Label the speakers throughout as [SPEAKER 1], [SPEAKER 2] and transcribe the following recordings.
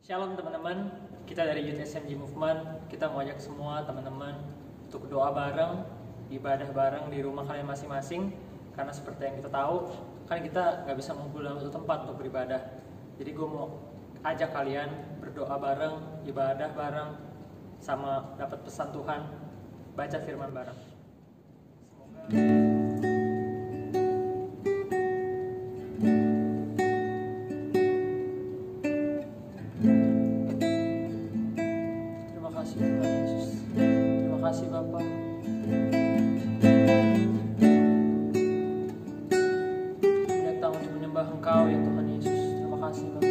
[SPEAKER 1] Shalom teman-teman, kita dari Youth SMG Movement. Kita mau ajak semua teman-teman untuk doa bareng, ibadah bareng di rumah kalian masing-masing. Karena seperti yang kita tahu, kan kita nggak bisa ngumpul dalam satu tempat untuk beribadah. Jadi gue mau ajak kalian berdoa bareng, ibadah bareng, sama dapat pesan Tuhan, baca firman bareng. Terima kasih Tuhan Yesus. Terima kasih Bapa. Datang untuk menyembah Engkau ya Tuhan Yesus. Terima kasih Bapa.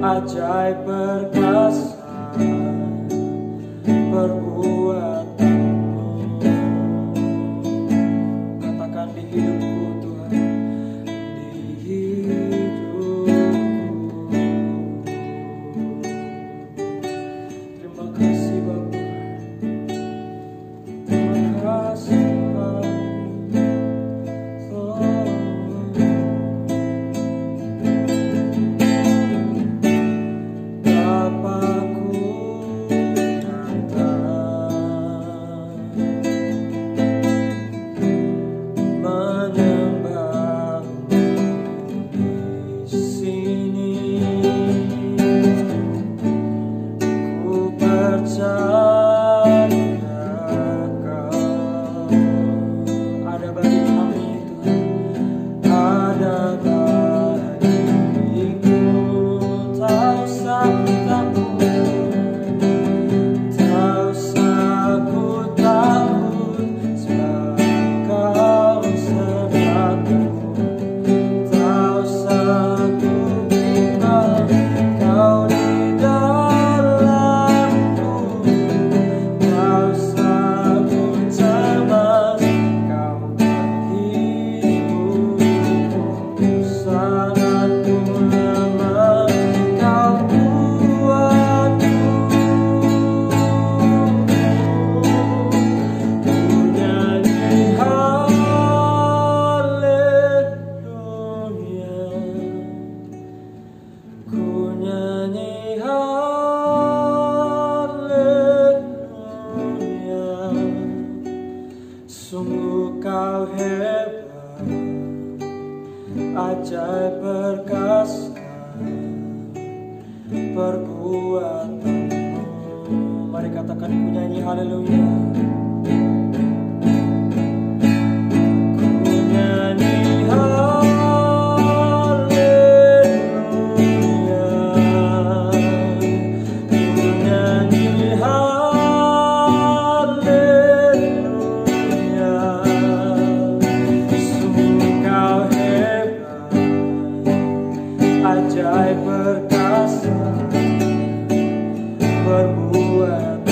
[SPEAKER 1] Ajaib perkasa perbuatanmu, katakan di hidupku Tuhan, di hidupku. Terima kasih Bapa, terima kasih Tuhan. Sungguh kau hebat, ajaib perkasa perbuatanmu. Mari katakan, ku nyanyi haleluya. Ajaib perkasa perbuatanmu.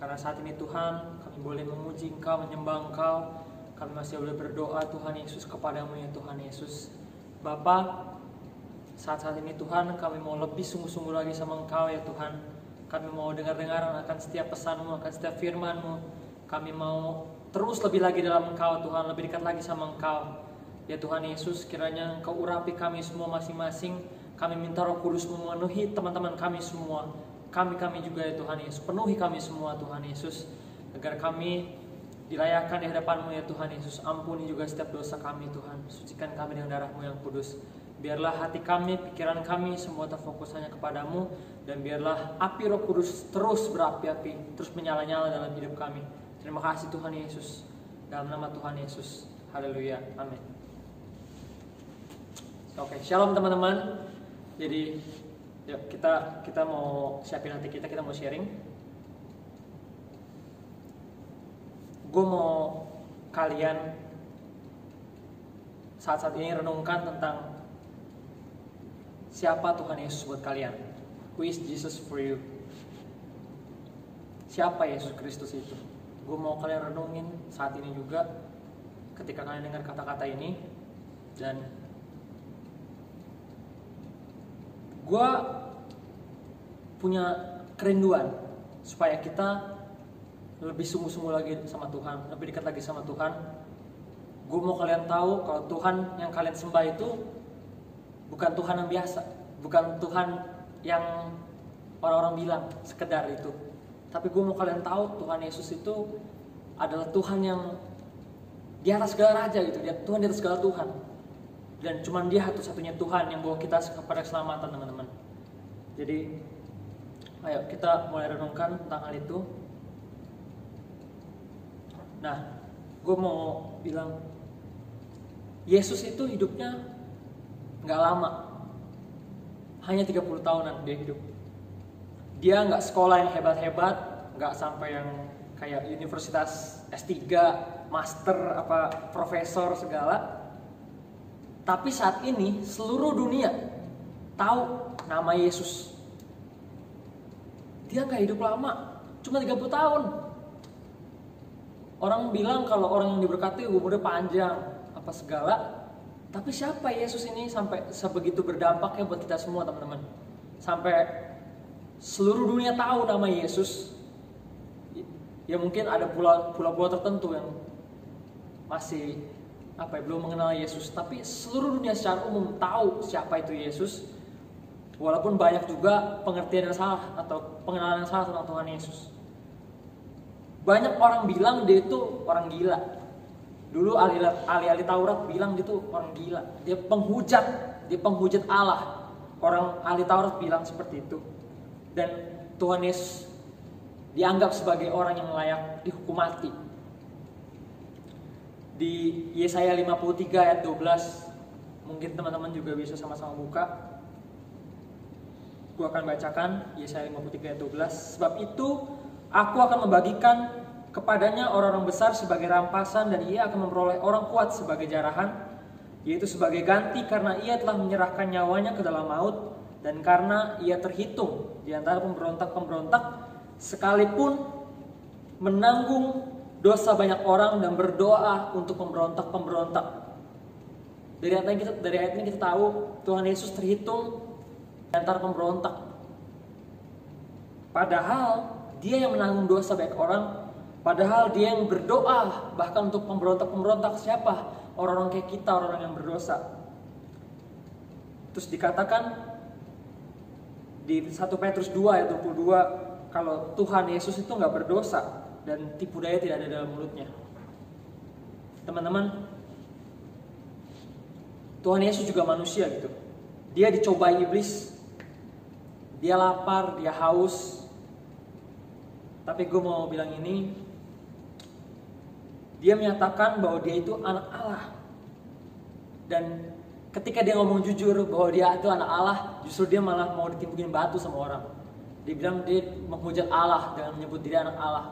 [SPEAKER 1] Karena saat ini Tuhan, kami boleh memuji Engkau, menyembah Engkau. Kami masih boleh berdoa Tuhan Yesus kepadamu ya Tuhan Yesus. Bapa, saat ini Tuhan, kami mau lebih sungguh-sungguh lagi sama Engkau ya Tuhan. Kami mau dengar-dengar akan setiap pesan-Mu, akan setiap firman-Mu. Kami mau terus lebih lagi dalam Engkau Tuhan, lebih dekat lagi sama Engkau. Ya Tuhan Yesus, kiranya Engkau urapi kami semua masing-masing. Kami minta Roh Kudus memenuhi teman-teman kami semua. Kami juga ya Tuhan Yesus, penuhi kami semua Tuhan Yesus, agar kami dilayakkan di hadapan-Mu ya Tuhan Yesus. Ampuni juga setiap dosa kami Tuhan, sucikan kami dengan darah-Mu yang kudus. Biarlah hati kami, pikiran kami semua terfokus hanya kepadamu. Dan biarlah api Roh Kudus terus berapi-api, terus menyala-nyala dalam hidup kami. Terima kasih Tuhan Yesus, dalam nama Tuhan Yesus. Haleluya, amin. Oke, shalom teman-teman. Jadi yuk kita mau siapin hati kita mau sharing. Gue mau kalian saat ini renungkan tentang siapa Tuhan Yesus buat kalian. Who is Jesus for you? Siapa Yesus Kristus itu? Gue mau kalian renungin saat ini juga ketika kalian dengar kata-kata ini. Dan gue punya kerinduan supaya kita lebih sungguh-sungguh lagi sama Tuhan, lebih dekat lagi sama Tuhan. Gue mau kalian tahu kalau Tuhan yang kalian sembah itu bukan Tuhan yang biasa, bukan Tuhan yang orang-orang bilang sekedar itu. Tapi gue mau kalian tahu Tuhan Yesus itu adalah Tuhan yang di atas segala raja gitu, Tuhan di atas segala Tuhan. Dan cuman Dia satu-satunya Tuhan yang bawa kita kepada keselamatan teman-teman. Jadi ayo kita mulai renungkan tentang hal itu. Nah, gue mau bilang Yesus itu hidupnya gak lama, hanya 30 tahunan dia hidup. Dia gak sekolah yang hebat-hebat, gak sampai yang kayak universitas S3, master, profesor segala. Tapi saat ini seluruh dunia tahu nama Yesus. Dia gak hidup lama, cuma 30 tahun. Orang bilang kalau orang yang diberkati umurnya panjang, apa segala. Tapi siapa Yesus ini sampai sebegitu berdampaknya buat kita semua teman-teman. Sampai seluruh dunia tahu nama Yesus. Ya mungkin ada pulau-pulau tertentu yang masih belum mengenal Yesus. Tapi seluruh dunia secara umum tahu siapa itu Yesus. Walaupun banyak juga pengertian yang salah atau pengenalan yang salah tentang Tuhan Yesus. Banyak orang bilang dia itu orang gila. Dulu ahli-ahli Taurat bilang dia itu orang gila. Dia penghujat Allah. Orang ahli Taurat bilang seperti itu. Dan Tuhan Yesus dianggap sebagai orang yang layak dihukum mati. Di Yesaya 53 ayat 12, mungkin teman-teman juga bisa sama-sama buka. Aku akan bacakan Yesaya 53 ayat 12. Sebab itu aku akan membagikan kepadanya orang-orang besar sebagai rampasan, dan ia akan memperoleh orang kuat sebagai jarahan, yaitu sebagai ganti karena ia telah menyerahkan nyawanya ke dalam maut, dan karena ia terhitung di antara pemberontak-pemberontak, sekalipun menanggung dosa banyak orang dan berdoa untuk pemberontak-pemberontak. Dari ayat ini kita tahu Tuhan Yesus terhitung di antara pemberontak. Padahal dia yang menanggung dosa banyak orang. Padahal dia yang berdoa bahkan untuk pemberontak-pemberontak. Siapa? Orang-orang kayak kita, orang-orang yang berdosa. Terus dikatakan di 1 Petrus 2 ayat 22, kalau Tuhan Yesus itu nggak berdosa dan tipu daya tidak ada dalam mulutnya. Teman-teman, Tuhan Yesus juga manusia gitu. Dia dicobai iblis, dia lapar, dia haus. Tapi gue mau bilang ini, dia menyatakan bahwa dia itu anak Allah. Dan ketika dia ngomong jujur bahwa dia itu anak Allah, justru dia malah mau ditimpukin batu sama orang. Dia bilang dia menghujat Allah dengan menyebut diri anak Allah.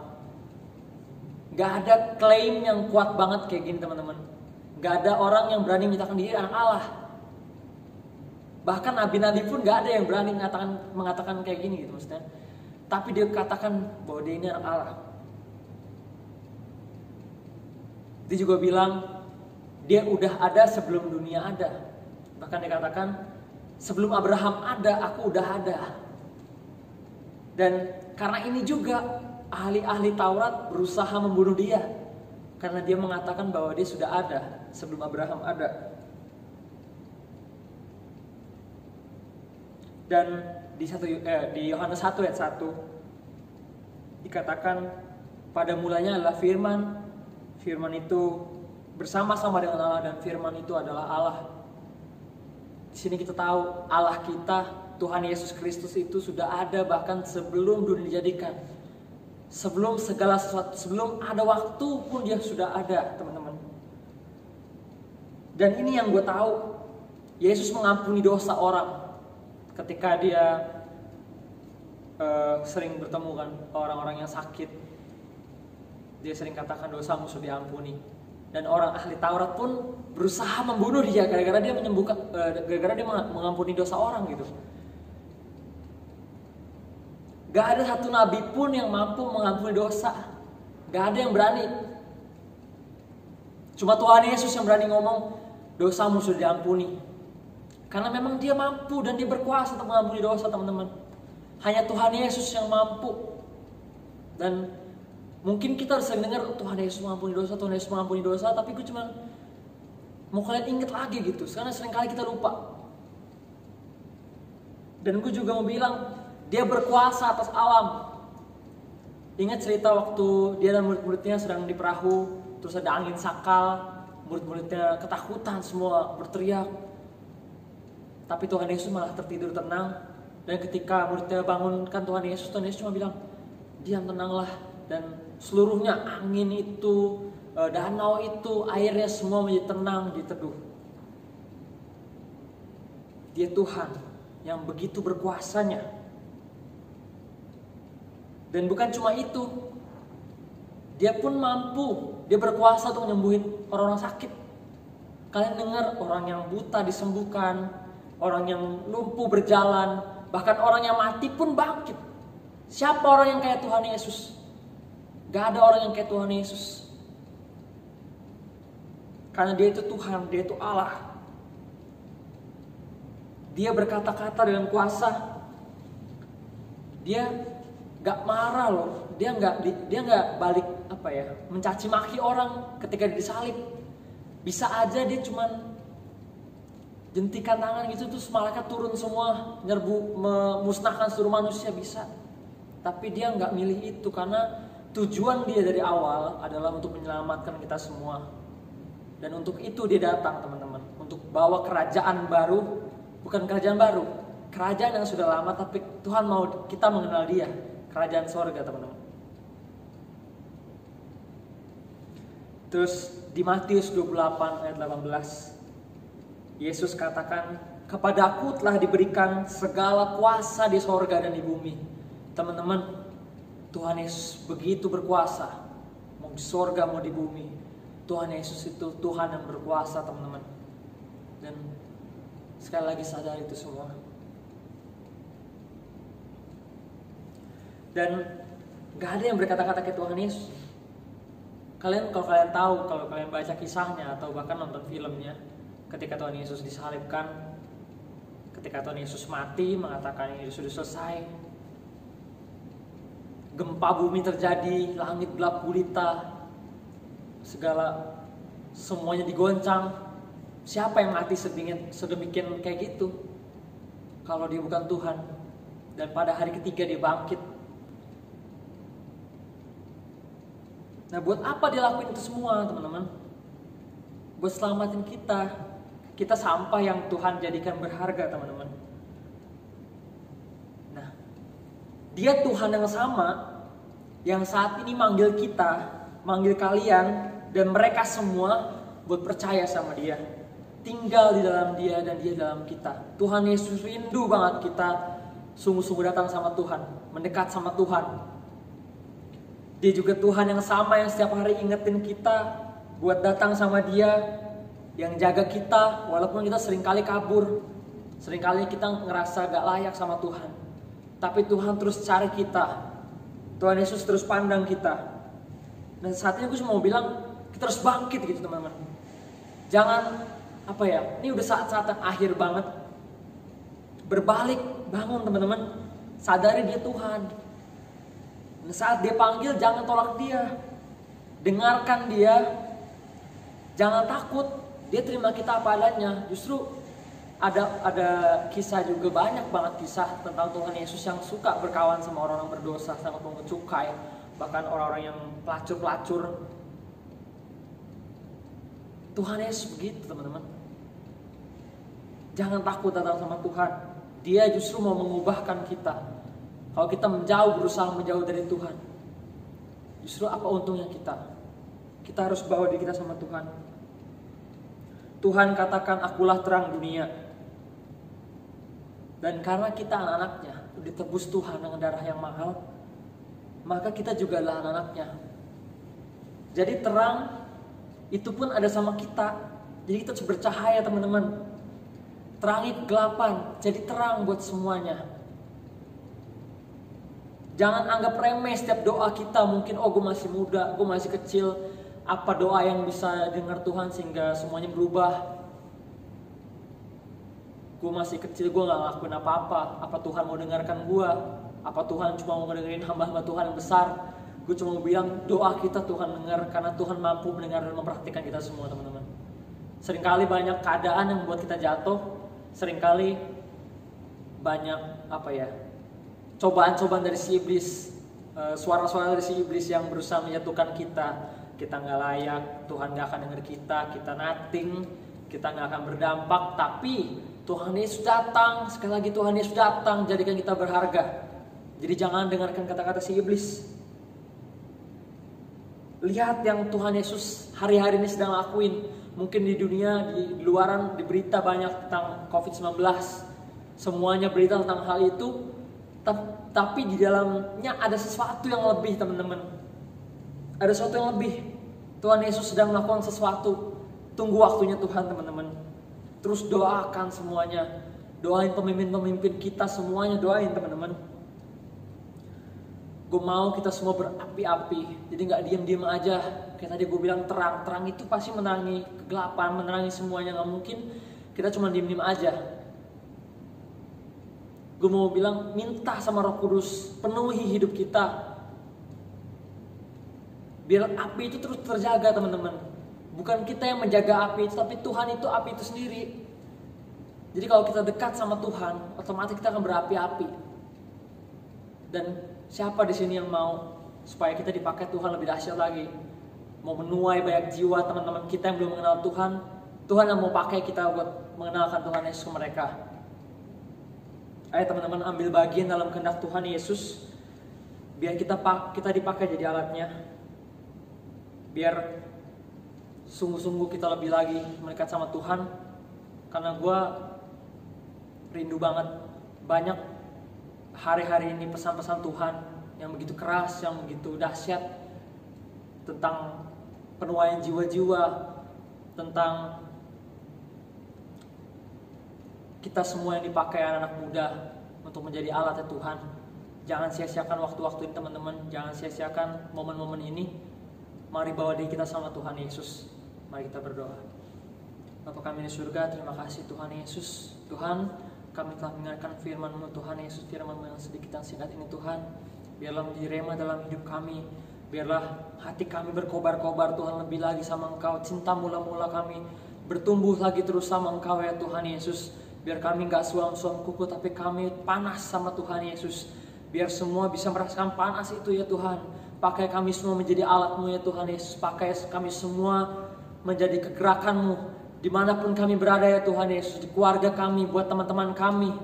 [SPEAKER 1] Gak ada klaim yang kuat banget kayak gini teman-teman. Gak ada orang yang berani menyatakan diri anak Allah. Bahkan nabi-nabi pun gak ada yang berani mengatakan kayak gini gitu maksudnya. Tapi dia katakan bahwa dia ini anak Allah. Dia juga bilang dia udah ada sebelum dunia ada. Bahkan dia katakan sebelum Abraham ada, aku udah ada. Dan karena ini juga ahli-ahli Taurat berusaha membunuh dia. Karena dia mengatakan bahwa dia sudah ada sebelum Abraham ada. Dan di Yohanes 1 ayat 1 dikatakan pada mulanya adalah firman. Firman itu bersama-sama dengan Allah dan firman itu adalah Allah. Di sini kita tahu Allah kita, Tuhan Yesus Kristus itu sudah ada bahkan sebelum dunia dijadikan. Sebelum segala sesuatu, sebelum ada waktu pun dia sudah ada, teman-teman. Dan ini yang gue tahu, Yesus mengampuni dosa orang ketika dia sering bertemu kan orang-orang yang sakit. Dia sering katakan dosamu sudah diampuni. Dan orang ahli Taurat pun berusaha membunuh dia gara-gara dia mengampuni dosa orang gitu. Gak ada satu nabi pun yang mampu mengampuni dosa. Gak ada yang berani. Cuma Tuhan Yesus yang berani ngomong dosamu sudah diampuni. Karena memang dia mampu dan dia berkuasa untuk mengampuni dosa, teman-teman. Hanya Tuhan Yesus yang mampu. Dan mungkin kita harus sering dengar Tuhan Yesus mengampuni dosa, Tuhan Yesus mengampuni dosa. Tapi gue cuma mau kalian inget lagi gitu. Karena seringkali kita lupa. Dan gue juga mau bilang dia berkuasa atas alam. Ingat cerita waktu dia dan murid-muridnya sedang di perahu, terus ada angin sakal, murid-muridnya ketakutan semua berteriak. Tapi Tuhan Yesus malah tertidur tenang. Dan ketika muridnya bangunkan Tuhan Yesus cuma bilang, diam, tenanglah. Dan seluruhnya angin itu, danau itu, airnya semua menjadi tenang, diteduh. Dia Tuhan yang begitu berkuasanya. Dan bukan cuma itu, dia pun mampu, dia berkuasa untuk menyembuhin orang-orang sakit. Kalian dengar orang yang buta disembuhkan, orang yang lumpuh berjalan, bahkan orang yang mati pun bangkit. Siapa orang yang kayak Tuhan Yesus? Gak ada orang yang kayak Tuhan Yesus. Karena dia itu Tuhan, dia itu Allah. Dia berkata-kata dengan kuasa. Dia gak marah loh, dia nggak balik mencaci maki orang ketika disalib. Bisa aja dia cuman jentikan tangan gitu terus malaikat turun semua nyerbu memusnahkan seluruh manusia, bisa. Tapi dia nggak milih itu karena tujuan dia dari awal adalah untuk menyelamatkan kita semua. Dan untuk itu dia datang, teman-teman, untuk bawa kerajaan baru, bukan kerajaan baru, kerajaan yang sudah lama, tapi Tuhan mau kita mengenal dia. Kerajaan sorga, teman-teman. Terus di Matius 28 ayat 18 Yesus katakan, kepadaku telah diberikan segala kuasa di sorga dan di bumi. Teman-teman, Tuhan Yesus begitu berkuasa, mau di sorga mau di bumi. Tuhan Yesus itu Tuhan yang berkuasa, teman-teman. Dan sekali lagi sadar itu semua. Dan gak ada yang berkata-kata kayak Tuhan Yesus. Kalau kalian tahu, kalau kalian baca kisahnya atau bahkan nonton filmnya, ketika Tuhan Yesus disalibkan, ketika Tuhan Yesus mati, mengatakan ini sudah selesai. Gempa bumi terjadi, langit gelap gulita, semuanya digoncang. Siapa yang mati sedemikian kayak gitu kalau dia bukan Tuhan? Dan pada hari ketiga dia bangkit. Nah, buat apa dia lakuin itu semua, teman-teman? Buat selamatin kita. Kita sampah yang Tuhan jadikan berharga, teman-teman. Nah, dia Tuhan yang sama yang saat ini manggil kita, manggil kalian dan mereka semua buat percaya sama dia, tinggal di dalam dia dan dia dalam kita. Tuhan Yesus rindu banget kita sungguh-sungguh datang sama Tuhan, mendekat sama Tuhan. Dia juga Tuhan yang sama yang setiap hari ingetin kita buat datang sama dia, yang jaga kita walaupun kita seringkali kabur, seringkali kita ngerasa gak layak sama Tuhan. Tapi Tuhan terus cari kita, Tuhan Yesus terus pandang kita. Dan saat ini gue cuma mau bilang, kita harus bangkit gitu, teman-teman. Jangan ini udah saat-saat yang akhir banget. Berbalik, bangun, teman-teman. Sadari dia Tuhan. Dan saat dia panggil, jangan tolak dia. Dengarkan dia. Jangan takut. Dia terima kita apa adanya. Justru ada kisah juga, banyak banget kisah tentang Tuhan Yesus yang suka berkawan sama orang-orang berdosa, sama pungut cukai, bahkan orang-orang yang pelacur-pelacur. Tuhan Yesus begitu, teman-teman. Jangan takut datang sama Tuhan. Dia justru mau mengubahkan kita. Kalau kita berusaha menjauh dari Tuhan, justru apa untungnya kita? Kita harus bawa diri kita sama Tuhan. Tuhan katakan, akulah terang dunia. Dan karena kita anak-anaknya, ditebus Tuhan dengan darah yang mahal, maka kita juga adalah anak-anaknya. Jadi terang itu pun ada sama kita. Jadi kita harus bercahaya, teman-teman. Terangi kegelapan, jadi terang buat semuanya. Jangan anggap remeh setiap doa kita. Mungkin gue masih muda, gue masih kecil. Apa doa yang bisa dengar Tuhan sehingga semuanya berubah? Gue masih kecil, gue gak ngelakuin apa-apa. Apa Tuhan mau dengarkan gue? Apa Tuhan cuma mau dengerin hamba-hamba Tuhan yang besar? Gue cuma mau bilang doa kita Tuhan dengar, karena Tuhan mampu mendengar dan memperhatikan kita semua, teman-teman. Seringkali banyak keadaan yang membuat kita jatuh. Seringkali banyak cobaan-cobaan dari si iblis, suara-suara dari si iblis yang berusaha menyatukan kita. Kita gak layak, Tuhan gak akan dengar kita nothing, kita gak akan berdampak. Tapi Tuhan Yesus datang, sekali lagi Tuhan Yesus datang, jadikan kita berharga. Jadi jangan dengarkan kata-kata si iblis. Lihat yang Tuhan Yesus hari-hari ini sedang lakuin. Mungkin di dunia, di luaran, di berita banyak tentang COVID-19. Semuanya berita tentang hal itu. Tapi di dalamnya ada sesuatu yang lebih, teman-teman. Ada sesuatu yang lebih. Tuhan Yesus sedang melakukan sesuatu. Tunggu waktunya Tuhan, teman-teman. Terus doakan semuanya. Doain pemimpin-pemimpin kita semuanya, doain, teman-teman. Gue mau kita semua berapi-api. Jadi gak diam-diam aja. Kayak tadi gue bilang, terang itu pasti menerangi kegelapan, menerangi semuanya. Gak mungkin kita cuma diam-diam aja. Gue mau bilang, minta sama Roh Kudus, penuhi hidup kita. Biar api itu terus terjaga, teman-teman. Bukan kita yang menjaga api itu, tapi Tuhan itu api itu sendiri. Jadi kalau kita dekat sama Tuhan, otomatis kita akan berapi-api. Dan siapa di sini yang mau supaya kita dipakai Tuhan lebih dahsyat lagi? Mau menuai banyak jiwa teman-teman kita yang belum mengenal Tuhan. Tuhan yang mau pakai kita buat mengenalkan Tuhan Yesus ke mereka. Ayo teman-teman, ambil bagian dalam kehendak Tuhan Yesus. Biar kita dipakai jadi alatnya. Biar sungguh-sungguh kita lebih lagi mendekat sama Tuhan. Karena gue rindu banget. Banyak hari-hari ini pesan-pesan Tuhan yang begitu keras, yang begitu dahsyat. Tentang penuaian jiwa-jiwa. Tentang kita semua yang dipakai anak-anak muda untuk menjadi alatnya Tuhan. Jangan sia-siakan waktu-waktu ini, teman-teman. Jangan sia-siakan momen-momen ini. Mari bawa diri kita sama Tuhan Yesus. Mari kita berdoa. Bapa kami di surga, terima kasih Tuhan Yesus. Tuhan, kami telah mendengarkan firman-Mu Tuhan Yesus, firman-Mu yang sedikit yang singkat ini Tuhan. Biarlah menjadi rema dalam hidup kami. Biarlah hati kami berkobar-kobar Tuhan lebih lagi sama Engkau. Cinta mula-mula kami bertumbuh lagi terus sama Engkau ya Tuhan Yesus. Biar kami gak suam-suam kuku, tapi kami panas sama Tuhan Yesus. Biar semua bisa merasakan panas itu ya Tuhan. Pakai kami semua menjadi alat-Mu ya Tuhan Yesus. Pakai kami semua menjadi kegerakan-Mu dimanapun kami berada ya Tuhan Yesus. Di keluarga kami, buat teman-teman kami,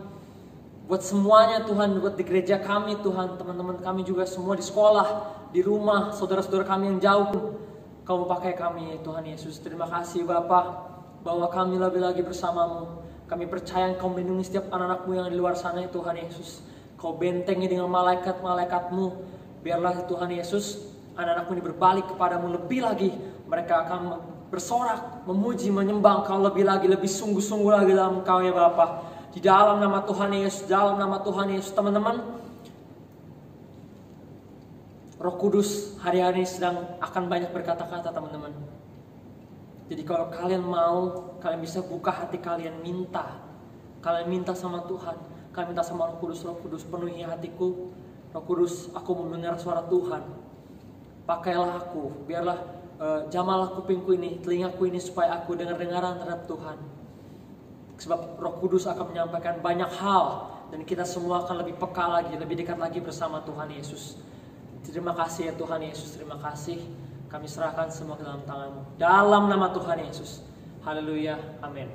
[SPEAKER 1] buat semuanya Tuhan, buat di gereja kami Tuhan, teman-teman kami juga semua di sekolah, di rumah, saudara-saudara kami yang jauh. Kau pakai kami Tuhan Yesus. Terima kasih Bapa, bahwa kami lebih lagi bersama-Mu. Kami percaya Engkau melindungi setiap anak-anak-Mu yang di luar sana ya Tuhan Yesus. Kau bentengi dengan malaikat-malaikat-Mu. Biarlah Tuhan Yesus, anak-anak-Mu ini berbalik kepadamu lebih lagi. Mereka akan bersorak, memuji, menyembah Engkau lebih lagi, lebih sungguh-sungguh lagi dalam Engkau ya Bapa. Di dalam nama Tuhan Yesus, dalam nama Tuhan Yesus, teman-teman. Roh Kudus hari-hari ini sedang akan banyak berkata-kata teman-teman. Jadi kalau kalian mau, kalian bisa buka hati kalian, minta. Kalian minta sama Tuhan, kalian minta sama Roh Kudus penuhi hatiku. Roh Kudus, aku mau mendengar suara Tuhan. Pakailah aku, biarlah jamalah kupingku ini, telingaku ini, supaya aku dengar-dengaran terhadap Tuhan. Sebab Roh Kudus akan menyampaikan banyak hal, dan kita semua akan lebih peka lagi, lebih dekat lagi bersama Tuhan Yesus. Terima kasih ya Tuhan Yesus, terima kasih. Kami serahkan semua ke dalam tangan-Mu. Dalam nama Tuhan Yesus. Haleluya, amin.